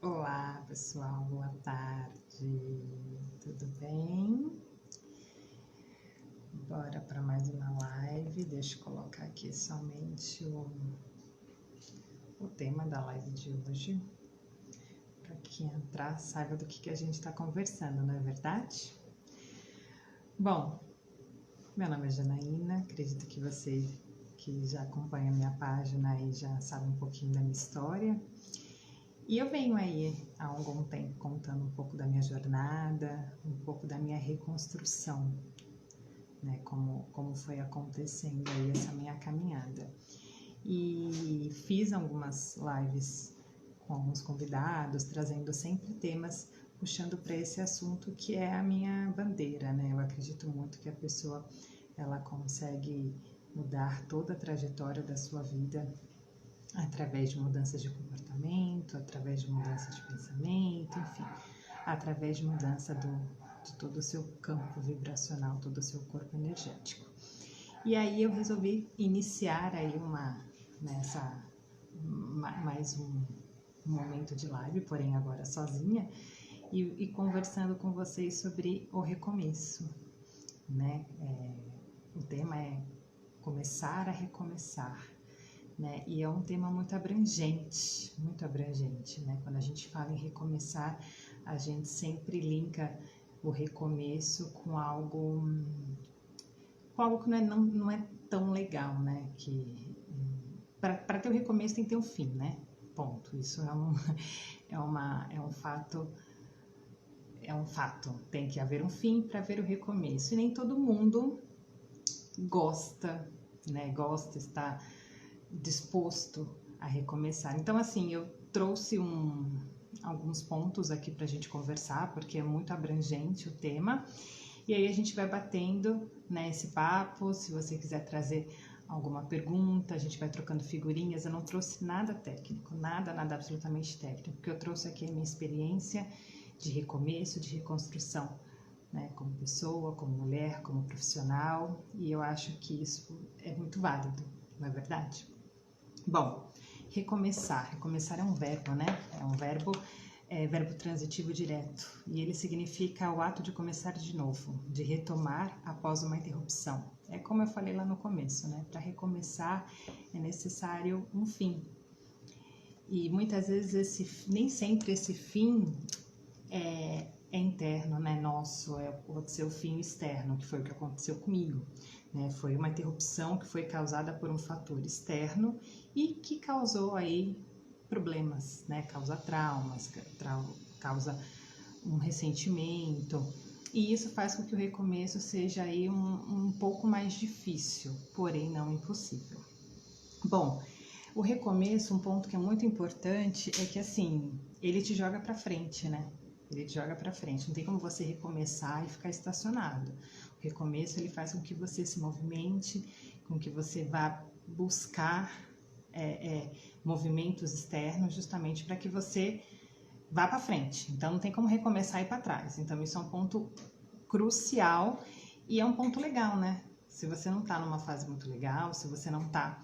Olá, pessoal, boa tarde, tudo bem? Bora para mais uma live. Deixa eu colocar aqui somente o tema da live de hoje, para quem entrar saiba do que a gente está conversando, não é verdade? Bom, meu nome é Janaína, acredito que você que já acompanha a minha página aí já sabe um pouquinho da minha história. E eu venho aí há algum tempo contando um pouco da minha jornada, um pouco da minha reconstrução, né? Como foi acontecendo aí essa minha caminhada. E fiz algumas lives com alguns convidados, trazendo sempre temas, puxando para esse assunto que é a minha bandeira, né? Eu acredito muito que a pessoa, ela consegue mudar toda a trajetória da sua vida através de mudanças de comportamento, através de mudança de pensamento, enfim, através de mudança de todo o seu campo vibracional, todo o seu corpo energético. E aí eu resolvi iniciar aí mais um momento de live, porém agora sozinha, e conversando com vocês sobre o recomeço, né? O tema é começar a recomeçar. Né? E é um tema muito abrangente, né? Quando a gente fala em recomeçar, a gente sempre linka o recomeço com algo que não é tão legal, né? Que para ter o recomeço tem que ter um fim, né? Ponto. Isso é um fato. É um fato. Tem que haver um fim para haver o recomeço. E nem todo mundo gosta, né? Está disposto a recomeçar. Então, assim, eu trouxe alguns pontos aqui para a gente conversar, porque é muito abrangente o tema, e aí a gente vai batendo, né, esse papo. Se você quiser trazer alguma pergunta, a gente vai trocando figurinhas. Eu não trouxe nada técnico, nada absolutamente técnico. O que eu trouxe aqui é a minha experiência de recomeço, de reconstrução, né, como pessoa, como mulher, como profissional, e eu acho que isso é muito válido, não é verdade? Bom, recomeçar. Recomeçar é um verbo, né? Verbo transitivo direto. E ele significa o ato de começar de novo, de retomar após uma interrupção. É como eu falei lá no começo, né? Para recomeçar é necessário um fim. E muitas vezes nem sempre esse fim é interno, né? Nosso, pode ser o fim externo, que foi o que aconteceu comigo. Né? Foi uma interrupção que foi causada por um fator externo e que causou aí problemas, né? Causa traumas, causa um ressentimento, e isso faz com que o recomeço seja aí um pouco mais difícil, porém não impossível. Bom, o recomeço, um ponto que é muito importante é que assim, ele te joga para frente, né? Ele te joga para frente, não tem como você recomeçar e ficar estacionado. O recomeço, ele faz com que você se movimente, com que você vá buscar movimentos externos, justamente para que você vá para frente. Então, não tem como recomeçar e ir para trás. Então, isso é um ponto crucial e é um ponto legal, né? Se você não está numa fase muito legal, se você não está...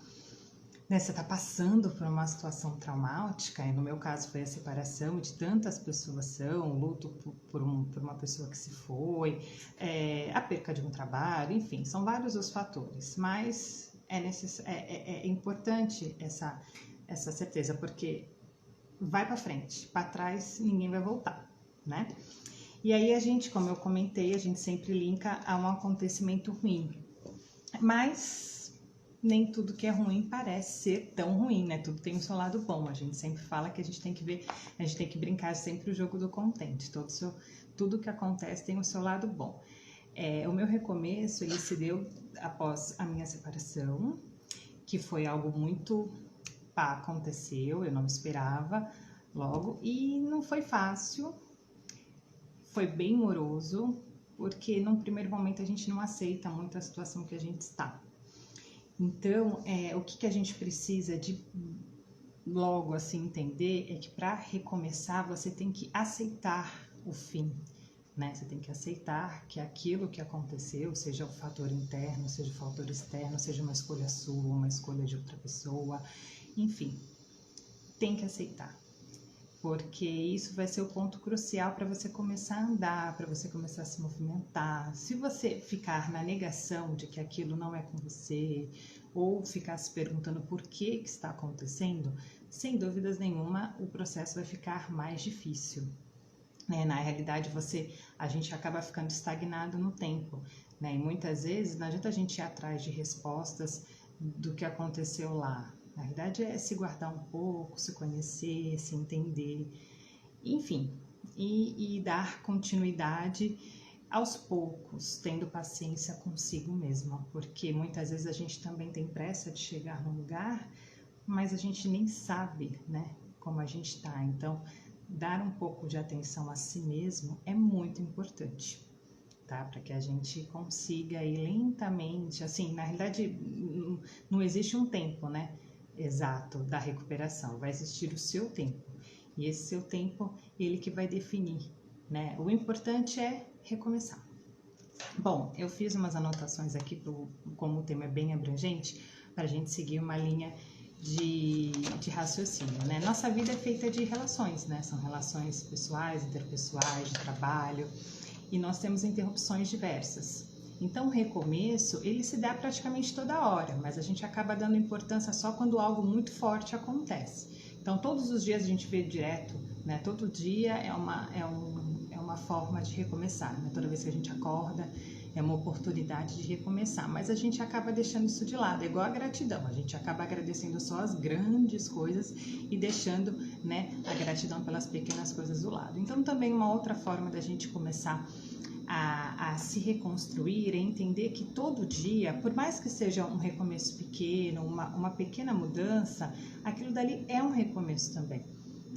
Né, você está passando por uma situação traumática, e no meu caso foi a separação, de tantas pessoas são, o luto por uma pessoa que se foi, a perca de um trabalho, enfim, são vários os fatores, mas é importante essa certeza, porque vai para frente, para trás ninguém vai voltar, né? E aí a gente, como eu comentei, a gente sempre linka a um acontecimento ruim, mas nem tudo que é ruim parece ser tão ruim, né? Tudo tem o seu lado bom. A gente sempre fala que a gente tem que ver, a gente tem que brincar sempre o jogo do contente. Tudo que acontece tem o seu lado bom. O meu recomeço, ele se deu após a minha separação, que foi algo muito... aconteceu, eu não esperava logo, e não foi fácil, foi bem moroso, porque num primeiro momento a gente não aceita muito a situação que a gente está. Então, o que a gente precisa de logo assim entender é que para recomeçar você tem que aceitar o fim, né? Você tem que aceitar que aquilo que aconteceu, seja o fator interno, seja o fator externo, seja uma escolha sua, uma escolha de outra pessoa, enfim, tem que aceitar. porque isso vai ser o ponto crucial para você começar a andar, para você começar a se movimentar. Se você ficar na negação de que aquilo não é com você, ou ficar se perguntando por que está acontecendo, sem dúvidas nenhuma, o processo vai ficar mais difícil. Na realidade, a gente acaba ficando estagnado no tempo, né? E muitas vezes não adianta a gente ir atrás de respostas do que aconteceu lá. Na verdade, é se guardar um pouco, se conhecer, se entender, enfim, e dar continuidade aos poucos, tendo paciência consigo mesma, porque muitas vezes a gente também tem pressa de chegar no lugar, mas a gente nem sabe, né, como a gente está. Então, dar um pouco de atenção a si mesmo é muito importante, tá? Para que a gente consiga ir lentamente, assim, na realidade não existe um tempo, né, exato da recuperação, vai existir o seu tempo, e esse seu tempo, ele que vai definir, né? O importante é recomeçar. Bom, eu fiz umas anotações aqui, como o tema é bem abrangente, para a gente seguir uma linha de raciocínio, né? Nossa vida é feita de relações, né? São relações pessoais, interpessoais, de trabalho, e nós temos interrupções diversas. Então, o recomeço, ele se dá praticamente toda hora, mas a gente acaba dando importância só quando algo muito forte acontece. Então, todos os dias a gente vê direto, né? Todo dia é uma forma de recomeçar, né? Toda vez que a gente acorda, é uma oportunidade de recomeçar, mas a gente acaba deixando isso de lado, é igual a gratidão, a gente acaba agradecendo só as grandes coisas e deixando, né, a gratidão pelas pequenas coisas do lado. Então, também uma outra forma da gente começar a se reconstruir é entender que todo dia, por mais que seja um recomeço pequeno, uma pequena mudança, aquilo dali é um recomeço também.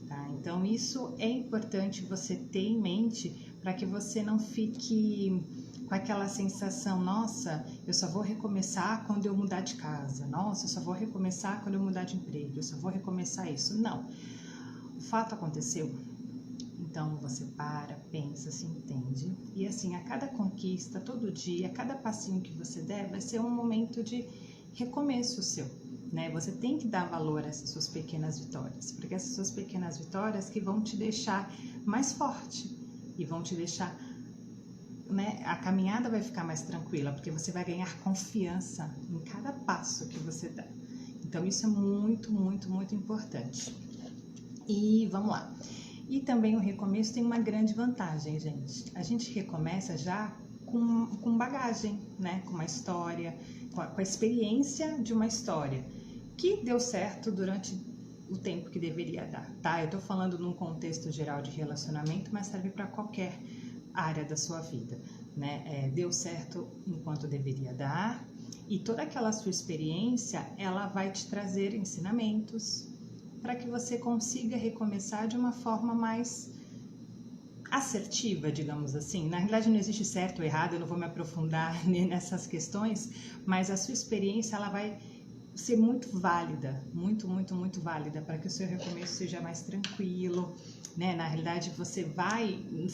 Tá? Então, isso é importante você ter em mente para que você não fique com aquela sensação, nossa, eu só vou recomeçar quando eu mudar de casa, nossa, eu só vou recomeçar quando eu mudar de emprego, eu só vou recomeçar isso. Não, o fato aconteceu, então você para, pensa, se entende, e assim, a cada conquista, todo dia, a cada passinho que você der, vai ser um momento de recomeço seu. Né? Você tem que dar valor a essas suas pequenas vitórias, porque essas suas pequenas vitórias que vão te deixar mais forte e vão te deixar, né? A caminhada vai ficar mais tranquila, porque você vai ganhar confiança em cada passo que você dá. Então, isso é muito, muito, muito importante. E vamos lá. E também o recomeço tem uma grande vantagem, gente. A gente recomeça já com bagagem, né? Com uma história, com a experiência de uma história que deu certo durante o tempo que deveria dar, tá? Eu tô falando num contexto geral de relacionamento, mas serve para qualquer área da sua vida, né? Deu certo enquanto deveria dar, e toda aquela sua experiência, ela vai te trazer ensinamentos para que você consiga recomeçar de uma forma mais assertiva, digamos assim. Na realidade não existe certo ou errado, eu não vou me aprofundar nessas questões, mas a sua experiência, ela vai ser muito válida, muito, muito, muito válida, para que o seu recomeço seja mais tranquilo, né? Na realidade você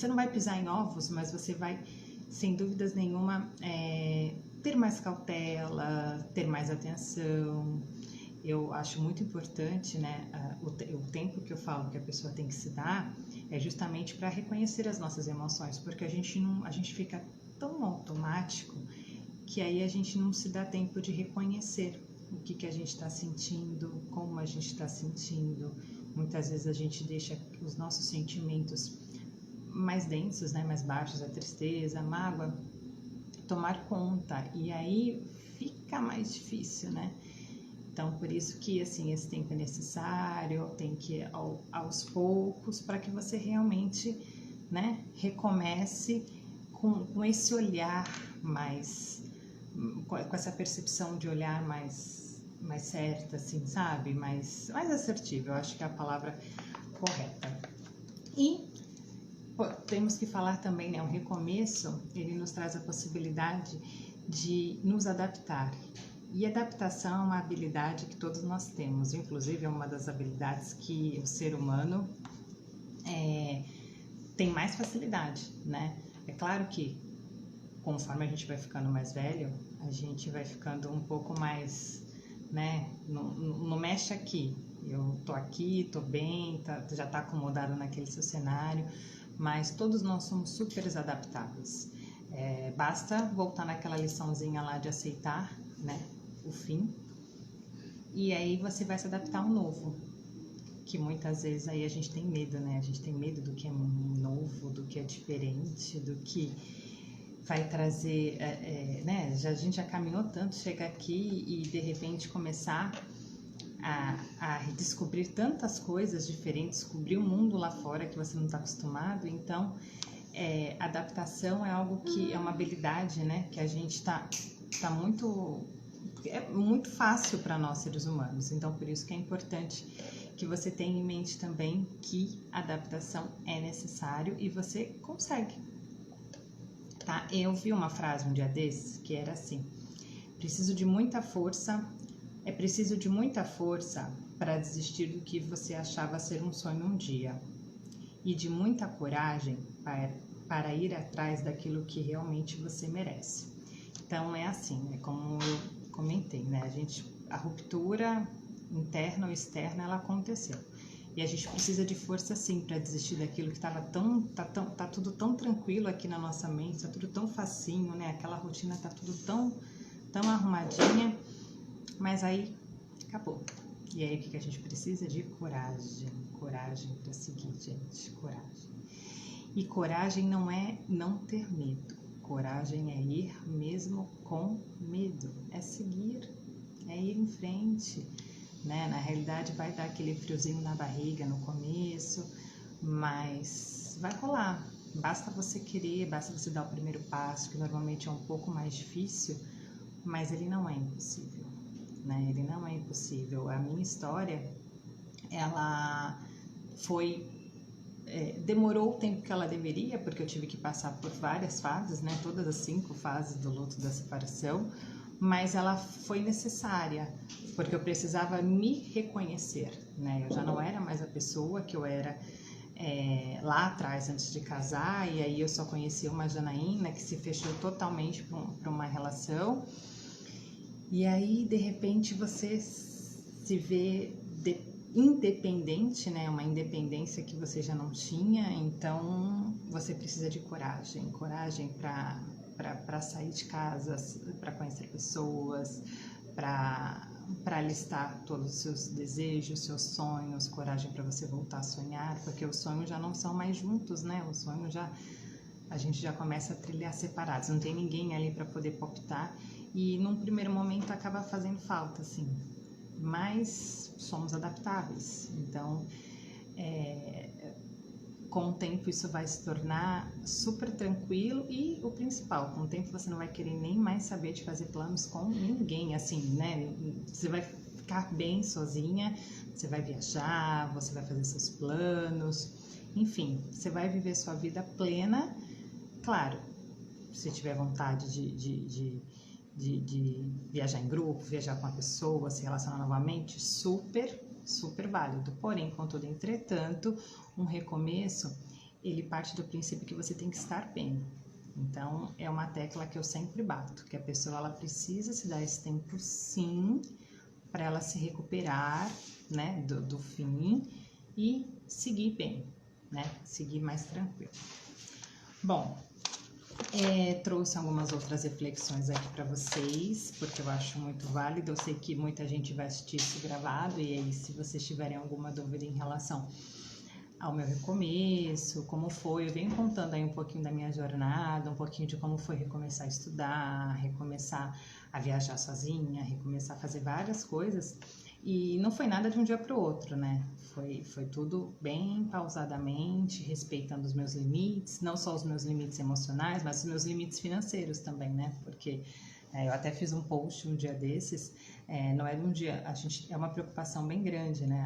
não vai pisar em ovos, mas você vai, sem dúvidas nenhuma, ter mais cautela, ter mais atenção. Eu acho muito importante, né, o tempo que eu falo que a pessoa tem que se dar é justamente para reconhecer as nossas emoções, porque a gente fica tão no automático que aí a gente não se dá tempo de reconhecer o que a gente está sentindo, como a gente está sentindo. Muitas vezes a gente deixa os nossos sentimentos mais densos, né, mais baixos, a tristeza, a mágoa, tomar conta, e aí fica mais difícil, né? Então, por isso que, assim, esse tempo é necessário, tem que ir aos poucos, para que você realmente, né, recomece com esse olhar mais, com essa percepção de olhar mais certa, assim, sabe? Mais assertiva, eu acho que é a palavra correta. E temos que falar também, né, o recomeço, ele nos traz a possibilidade de nos adaptar. E adaptação é uma habilidade que todos nós temos, inclusive é uma das habilidades que o ser humano tem mais facilidade, né? É claro que conforme a gente vai ficando mais velho, a gente vai ficando um pouco mais, né? Não mexe aqui, eu tô aqui, tô bem, já tá acomodado naquele seu cenário, mas todos nós somos super adaptáveis. Basta voltar naquela liçãozinha lá de aceitar, né, o fim, e aí você vai se adaptar ao novo, que muitas vezes aí a gente tem medo, né? A gente tem medo do que é novo, do que é diferente, do que vai trazer, né? A gente já caminhou tanto, chega aqui e de repente começar a descobrir tantas coisas diferentes, descobrir um mundo lá fora que você não está acostumado. Então, adaptação é algo que é uma habilidade, né? Que a gente tá muito fácil para nós seres humanos. Então, por isso que é importante que você tenha em mente também que adaptação é necessário e você consegue, tá? Eu vi uma frase um dia desses que era assim: é preciso de muita força para desistir do que você achava ser um sonho um dia, e de muita coragem para ir atrás daquilo que realmente você merece. Então é assim, né? Como eu comentei, né? A ruptura interna ou externa, ela aconteceu. E a gente precisa de força sim para desistir daquilo que tá tudo tão tranquilo aqui na nossa mente, tá tudo tão facinho, né? Aquela rotina tá tudo tão arrumadinha, mas aí acabou. E aí o que a gente precisa? De coragem para seguir, gente, coragem. E coragem não é não ter medo. Coragem é ir mesmo com medo, é seguir, é ir em frente, né? Na realidade vai dar aquele friozinho na barriga no começo, mas vai rolar. Basta você querer, basta você dar o primeiro passo, que normalmente é um pouco mais difícil, mas ele não é impossível, né? Ele não é impossível. A minha história, ela demorou o tempo que ela deveria, porque eu tive que passar por várias fases, né? Todas as 5 fases do luto da separação, mas ela foi necessária, porque eu precisava me reconhecer, né? Eu já não era mais a pessoa que eu era lá atrás, antes de casar, e aí eu só conhecia uma Janaína que se fechou totalmente para uma relação, e aí de repente você se vê independente, né? Uma independência que você já não tinha, então você precisa de coragem para sair de casa, para conhecer pessoas, para listar todos os seus desejos, seus sonhos, coragem para você voltar a sonhar, porque os sonhos já não são mais juntos, né? Os sonhos a gente já começa a trilhar separados, não tem ninguém ali para poder palpitar, e num primeiro momento acaba fazendo falta, assim, mas somos adaptáveis, então com o tempo isso vai se tornar super tranquilo, e o principal, com o tempo você não vai querer nem mais saber de fazer planos com ninguém, assim, né? Você vai ficar bem sozinha, você vai viajar, você vai fazer seus planos, enfim, você vai viver sua vida plena. Claro, se tiver vontade de viajar em grupo, viajar com uma pessoa, se relacionar novamente, super válido. Porém, contudo, entretanto, um recomeço, ele parte do princípio que você tem que estar bem. Então, é uma tecla que eu sempre bato, que a pessoa ela precisa se dar esse tempo sim, para ela se recuperar, né, do fim e seguir bem, né, seguir mais tranquilo. Bom, trouxe algumas outras reflexões aqui para vocês, porque eu acho muito válido. Eu sei que muita gente vai assistir isso gravado, e aí se vocês tiverem alguma dúvida em relação ao meu recomeço, como foi, eu venho contando aí um pouquinho da minha jornada, um pouquinho de como foi recomeçar a estudar, recomeçar a viajar sozinha, recomeçar a fazer várias coisas, e não foi nada de um dia para o outro, né? Foi tudo bem pausadamente, respeitando os meus limites, não só os meus limites emocionais, mas os meus limites financeiros também, né? Porque eu até fiz um post um dia desses, não é de um dia, é uma preocupação bem grande, né?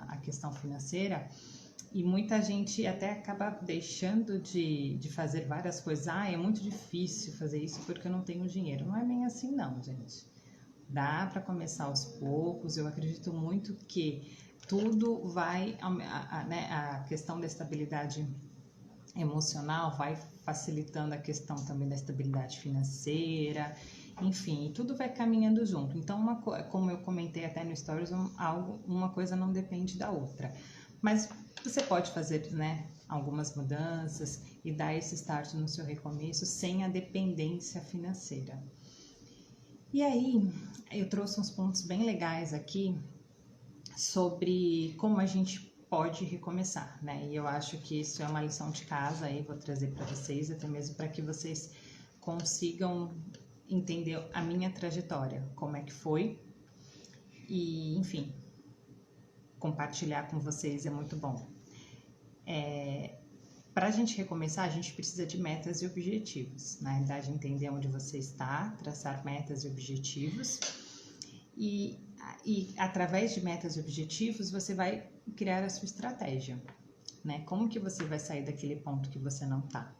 A questão financeira, e muita gente até acaba deixando de fazer várias coisas. É muito difícil fazer isso porque eu não tenho dinheiro. Não é bem assim não, gente. Dá para começar aos poucos. Eu acredito muito que tudo vai, né, a questão da estabilidade emocional vai facilitando a questão também da estabilidade financeira. enfim, tudo vai caminhando junto. Então, como eu comentei até no Stories, uma coisa não depende da outra. Mas você pode fazer, né, algumas mudanças e dar esse start no seu recomeço sem a dependência financeira. E aí, eu trouxe uns pontos bem legais aqui sobre como a gente pode recomeçar, né? E eu acho que isso é uma lição de casa aí, vou trazer para vocês, até mesmo para que vocês consigam entender a minha trajetória, como é que foi, e enfim, compartilhar com vocês é muito bom. Para a gente recomeçar, a gente precisa de metas e objetivos. Na realidade, entender onde você está, traçar metas e objetivos. E através de metas e objetivos, você vai criar a sua estratégia. Né? Como que você vai sair daquele ponto que você não está?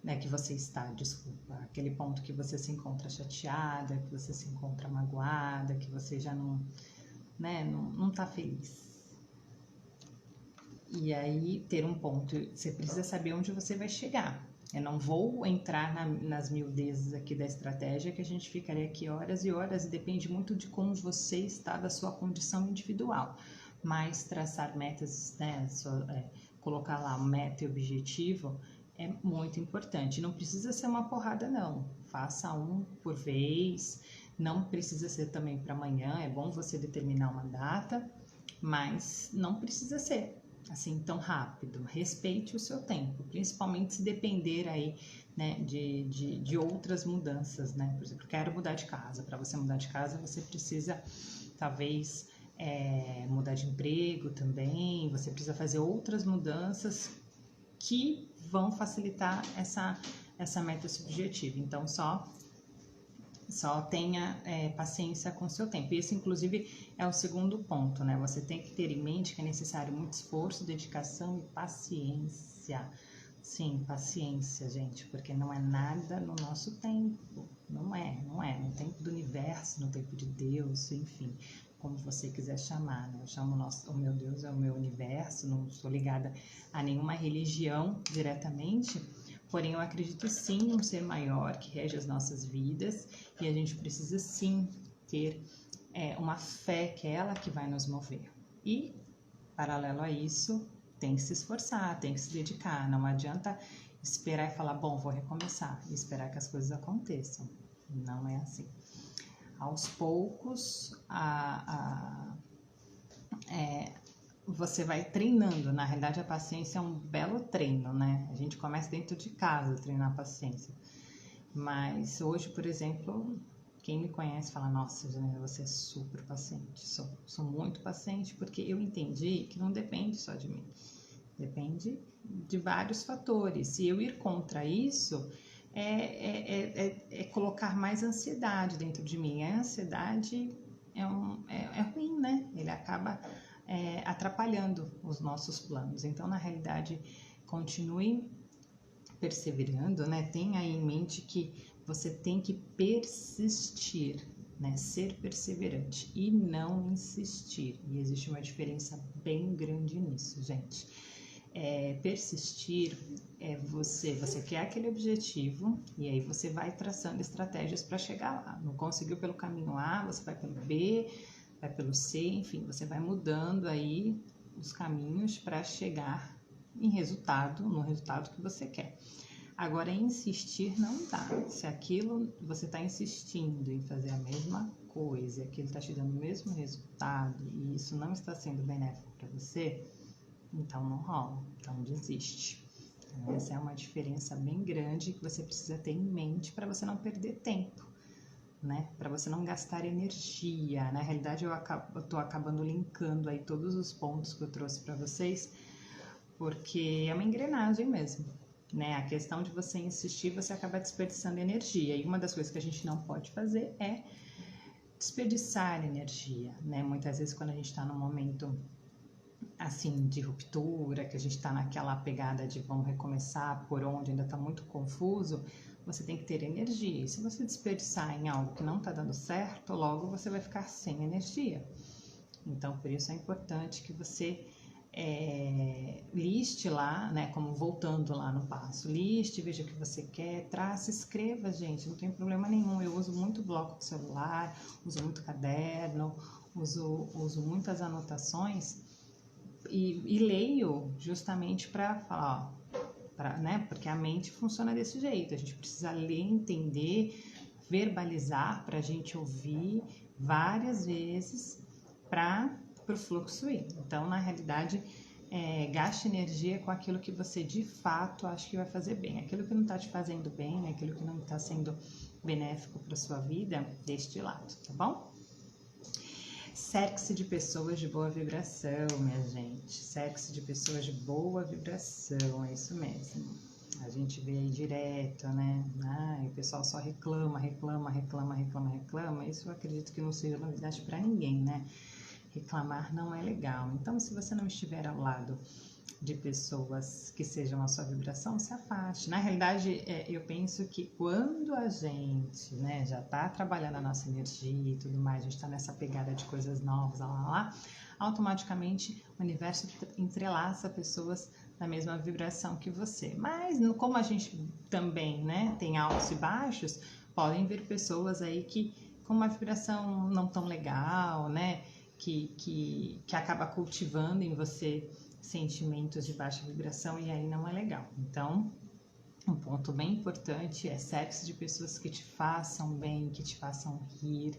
Né? Que você está, desculpa. Aquele ponto que você se encontra chateada, que você se encontra magoada, que você já não está feliz. E aí, ter um ponto, você precisa saber onde você vai chegar. Eu não vou entrar nas miudezas aqui da estratégia, que a gente ficaria aqui horas e horas, e depende muito de como você está, da sua condição individual. Mas traçar metas, né, colocar lá meta e objetivo é muito importante. Não precisa ser uma porrada, não. Faça um por vez, não precisa ser também para amanhã, é bom você determinar uma data, mas não precisa ser assim tão rápido. Respeite o seu tempo, principalmente se depender aí, né, de outras mudanças, né? Por exemplo, quero mudar de casa. Para você mudar de casa, você precisa talvez mudar de emprego também. Você precisa fazer outras mudanças que vão facilitar essa meta subjetiva. Então, só tenha paciência com o seu tempo. Esse, inclusive, é o segundo ponto, né? Você tem que ter em mente que é necessário muito esforço, dedicação e paciência. Sim, paciência, gente, porque não é nada no nosso tempo. Não é. No tempo do universo, no tempo de Deus, enfim, como você quiser chamar, né? Eu chamo o meu Deus, é o meu universo, não sou ligada a nenhuma religião diretamente, porém eu acredito sim num ser maior que rege as nossas vidas, e a gente precisa sim ter uma fé que é ela que vai nos mover. E, paralelo a isso, tem que se esforçar, tem que se dedicar. Não adianta esperar e falar, bom, vou recomeçar, e esperar que as coisas aconteçam. Não é assim. Aos poucos, você vai treinando. Na realidade, a paciência é um belo treino, né? A gente começa dentro de casa a treinar a paciência. Mas hoje, por exemplo, quem me conhece fala, nossa, Janela, você é super paciente. Sou muito paciente, porque eu entendi que não depende só de mim. Depende de vários fatores. E eu ir contra isso é colocar mais ansiedade dentro de mim. A ansiedade é ruim, né? Ele acaba atrapalhando os nossos planos. Então, na realidade, continue perseverando, né? Tenha em mente que você tem que persistir, né? Ser perseverante e não insistir. E existe uma diferença bem grande nisso, gente. Persistir você quer aquele objetivo e aí você vai traçando estratégias para chegar lá. Não conseguiu pelo caminho A, você vai pelo B, vai pelo C, enfim, você vai mudando aí os caminhos para chegar no resultado que você quer. Agora, insistir não dá. Se aquilo você está insistindo em fazer a mesma coisa, aquilo está te dando o mesmo resultado e isso não está sendo benéfico para você, então não rola, então desiste. Então, essa é uma diferença bem grande que você precisa ter em mente para você não perder tempo, né? Para você não gastar energia. Na realidade, eu estou acabando linkando aí todos os pontos que eu trouxe para vocês, porque é uma engrenagem mesmo, né? A questão de você insistir, você acaba desperdiçando energia. E uma das coisas que a gente não pode fazer é desperdiçar energia, né? Muitas vezes quando a gente está num momento assim de ruptura, que a gente está naquela pegada de vamos recomeçar por onde ainda está muito confuso, você tem que ter energia. E se você desperdiçar em algo que não está dando certo, logo você vai ficar sem energia. Então, por isso é importante que você liste lá, né, como voltando lá no passo, liste, veja o que você quer, traça, escreva, gente, não tem problema nenhum. Eu uso muito bloco de celular, uso muito caderno, uso muitas anotações e leio justamente para falar, ó, né, porque a mente funciona desse jeito, a gente precisa ler, entender, verbalizar para a gente ouvir várias vezes para o fluxo ir. Então, na realidade, gaste energia com aquilo que você de fato acha que vai fazer bem. Aquilo que não está te fazendo bem, aquilo que não está sendo benéfico para sua vida, deixe de lado, tá bom? Cerque-se de pessoas de boa vibração, minha gente. Cerque-se de pessoas de boa vibração, é isso mesmo. A gente vê aí direto, né? O pessoal só reclama. Isso eu acredito que não seja novidade para ninguém, né? Reclamar não é legal. Então, se você não estiver ao lado de pessoas que sejam a sua vibração, se afaste. Na realidade, eu penso que quando a gente, né, já está trabalhando a nossa energia e tudo mais, a gente está nessa pegada de coisas novas, automaticamente o universo entrelaça pessoas da mesma vibração que você. Mas como a gente também, né, tem altos e baixos, podem vir pessoas aí que com uma vibração não tão legal, né, que acaba cultivando em você sentimentos de baixa vibração e aí não é legal. Então, um ponto bem importante é cerque-se de pessoas que te façam bem, que te façam rir,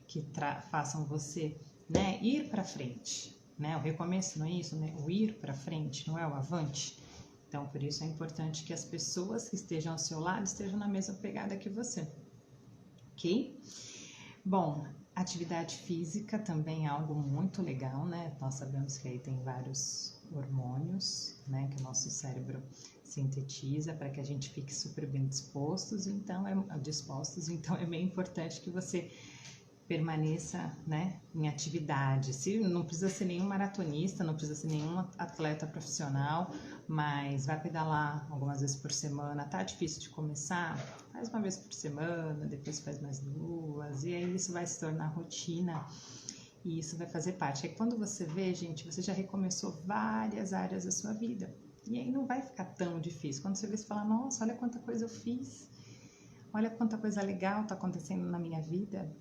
que façam você, né, ir para frente, né? O recomeço não é isso, né? O ir para frente, não é o avante. Então, por isso é importante que as pessoas que estejam ao seu lado estejam na mesma pegada que você, ok? Bom, atividade física também é algo muito legal, né? Nós sabemos que aí tem vários hormônios, né, que o nosso cérebro sintetiza para que a gente fique super bem dispostos, então é bem importante que você permaneça, né, em atividade. Se não precisa ser nenhum maratonista, não precisa ser nenhum atleta profissional, mas vai pedalar algumas vezes por semana. Tá difícil de começar? Faz uma vez por semana, depois faz mais 2, e aí isso vai se tornar rotina e isso vai fazer parte. Aí quando você vê, gente, você já recomeçou várias áreas da sua vida e aí não vai ficar tão difícil. Quando você vê, você fala, nossa, olha quanta coisa eu fiz, olha quanta coisa legal tá acontecendo na minha vida,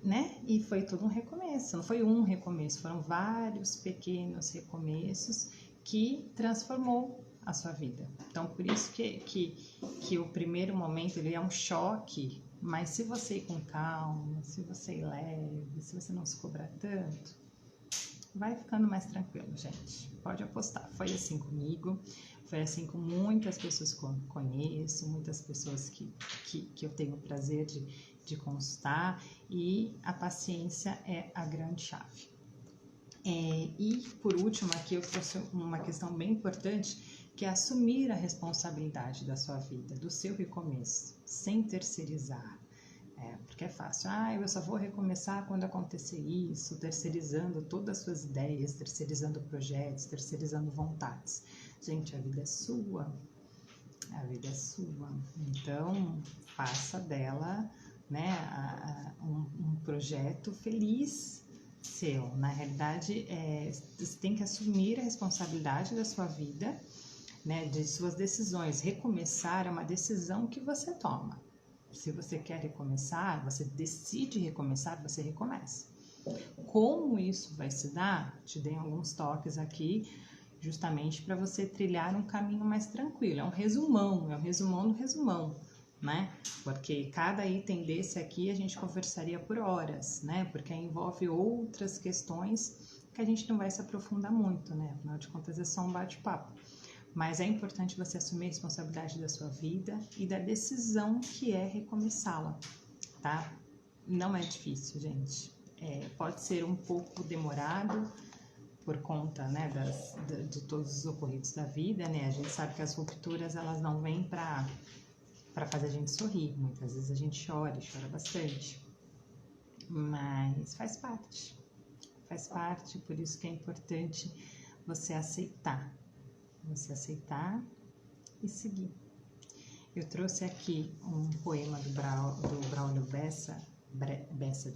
né? E foi tudo um recomeço, não foi um recomeço, foram vários pequenos recomeços que transformou a sua vida. Então, por isso que o primeiro momento ele é um choque, mas se você ir com calma, se você ir leve, se você não se cobrar tanto, vai ficando mais tranquilo, gente. Pode apostar. Foi assim comigo, foi assim com muitas pessoas que eu conheço, muitas pessoas que eu tenho o prazer de consultar, e a paciência é a grande chave. E por último aqui eu trouxe uma questão bem importante, que é assumir a responsabilidade da sua vida, do seu recomeço, sem terceirizar. Porque é fácil, eu só vou recomeçar quando acontecer isso, terceirizando todas as suas ideias, terceirizando projetos, terceirizando vontades. Gente, a vida é sua, então faça dela, né, um projeto feliz seu. Na realidade, você tem que assumir a responsabilidade da sua vida, né, de suas decisões. Recomeçar é uma decisão que você toma. Se você quer recomeçar, você decide recomeçar, você recomeça. Como isso vai se dar? Te dei alguns toques aqui, justamente para você trilhar um caminho mais tranquilo. É um resumão do resumão, né? Porque cada item desse aqui a gente conversaria por horas, né? Porque envolve outras questões que a gente não vai se aprofundar muito, né? Afinal de contas é só um bate-papo. Mas é importante você assumir a responsabilidade da sua vida e da decisão que é recomeçá-la, tá? Não é difícil, gente. Pode ser um pouco demorado por conta, né, de todos os ocorridos da vida, né? A gente sabe que as rupturas, elas não vêm para fazer a gente sorrir. Muitas vezes a gente chora bastante. Mas faz parte, por isso que é importante você aceitar e seguir. Eu trouxe aqui um poema do Braulio Bessa, Bessa,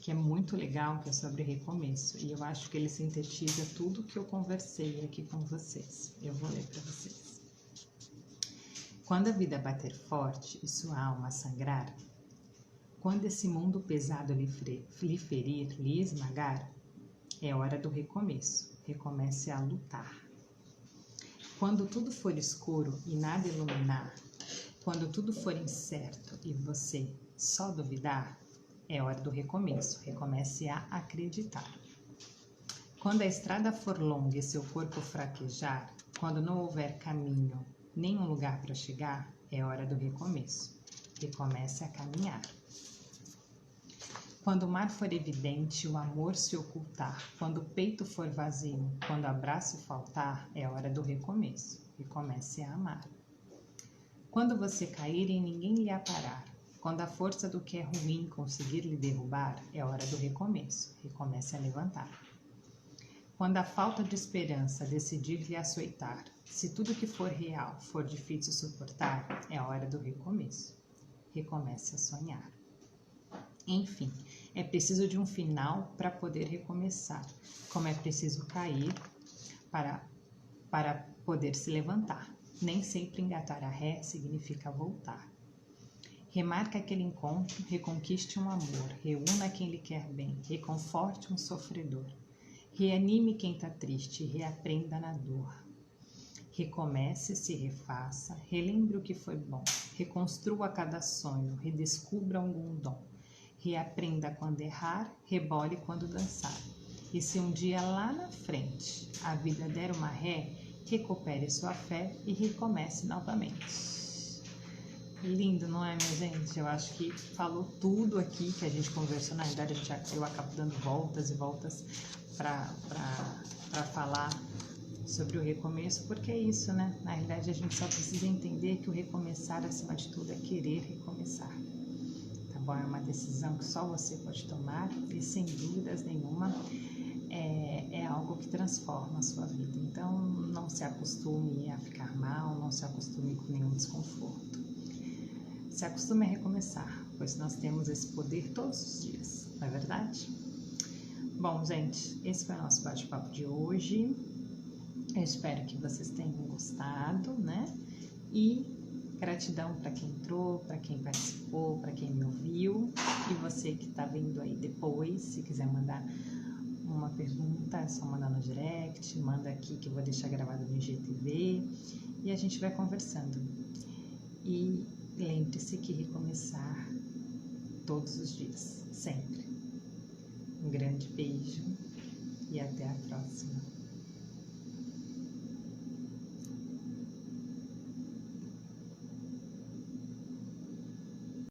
que é muito legal, que é sobre recomeço. E eu acho que ele sintetiza tudo que eu conversei aqui com vocês. Eu vou ler para vocês. Quando a vida bater forte e sua alma sangrar, quando esse mundo pesado lhe ferir, lhe esmagar, é hora do recomeço. Recomece a lutar. Quando tudo for escuro e nada iluminar, quando tudo for incerto e você só duvidar, é hora do recomeço. Recomece a acreditar. Quando a estrada for longa e seu corpo fraquejar, quando não houver caminho, nenhum lugar para chegar, é hora do recomeço. Recomece a caminhar. Quando o mar for evidente, o amor se ocultar, quando o peito for vazio, quando abraço faltar, é hora do recomeço. Recomece a amar. Quando você cair e ninguém lhe aparar, quando a força do que é ruim conseguir lhe derrubar, é hora do recomeço. Recomece a levantar. Quando a falta de esperança decidir lhe açoitar, se tudo que for real for difícil suportar, é hora do recomeço. Recomece a sonhar. Enfim, é preciso de um final para poder recomeçar, como é preciso cair para poder se levantar. Nem sempre engatar a ré significa voltar. Remarque aquele encontro, reconquiste um amor, reúna quem lhe quer bem, reconforte um sofredor. Reanime quem está triste, reaprenda na dor. Recomece, se refaça, relembre o que foi bom, reconstrua cada sonho, redescubra algum dom. Reaprenda quando errar, rebole quando dançar. E se um dia lá na frente a vida der uma ré, recupere sua fé e recomece novamente. Lindo, não é, minha gente? Eu acho que falou tudo aqui que a gente conversou. Na verdade, eu acabo dando voltas e voltas para falar sobre o recomeço, porque é isso, né? Na realidade, a gente só precisa entender que o recomeçar, acima de tudo, é querer recomeçar. Tá bom? É uma decisão que só você pode tomar e, sem dúvidas nenhuma, é algo que transforma a sua vida. Então, não se acostume a ficar mal, não se acostume com nenhum desconforto. Se acostume a recomeçar, pois nós temos esse poder todos os dias, não é verdade? Bom, gente, esse foi o nosso bate-papo de hoje. Eu espero que vocês tenham gostado, né? E gratidão para quem entrou, para quem participou, para quem me ouviu. E você que está vendo aí depois, se quiser mandar uma pergunta, é só mandar no direct, manda aqui que eu vou deixar gravado no IGTV e a gente vai conversando. E lembre-se que recomeçar todos os dias, sempre. Um grande beijo e até a próxima.